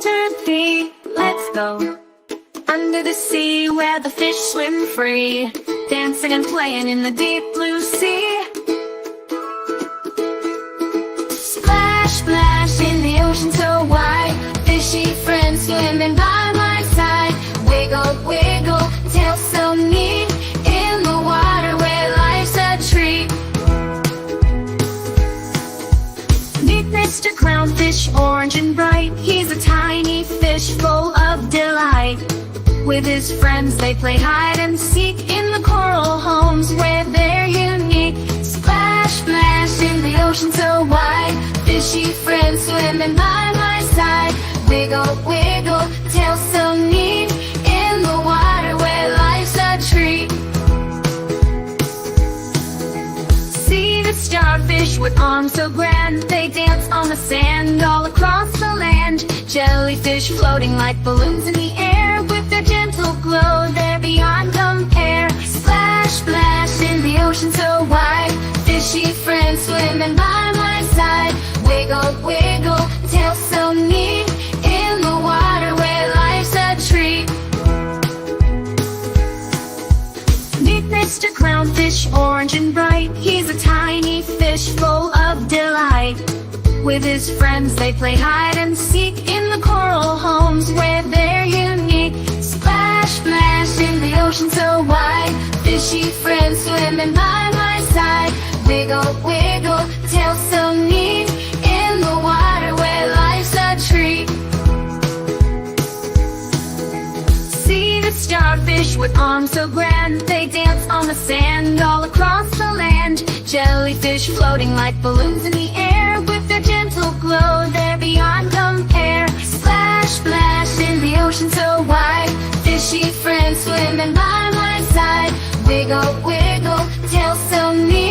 underneath. Let's go under the sea where the fish swim free, dancing and playing in the deep blue sea. Splash, splash in the ocean so wide, fishy friends swimming by my side. Wiggle, wiggle, tail so neat, in the water where life's a treat. Meet Mr. Clownfish, orange and bright. He's a tiny fish full of delight. With his friends they play hide and seek in the coral homes where they're unique. Splash, splash in the ocean so wide, fishy friends swimming by my side. Wiggle, wiggle, tail so neat, in the water where life's a treat. See the starfish with arms so grand, they dance on the sand all across the land. Jellyfish floating like balloons in the air, with their gentle glow they're beyond compare. Splash, splash in the ocean so wide, fishy friends swimming by my side. Wiggle, wiggle, tail so neat, in the water where life's a treat. Meet Mr. Clownfish, orange and bright. He's a tiny fish full of delight. With his friends they play hide and seek in the coral homes where they're unique. Splash, splash in the ocean so wide, fishy friends swimming by my side. Wiggle, wiggle, tail so neat, in the water where life's a treat. See the starfish with arms so grand, they dance on the sand all across the land. Jellyfish floating like balloons in the air, with their gentle glow they're beyond compare. Splash, splash in the ocean so wide, fishy friends swimming by my side. Wiggle, wiggle, tail so neat,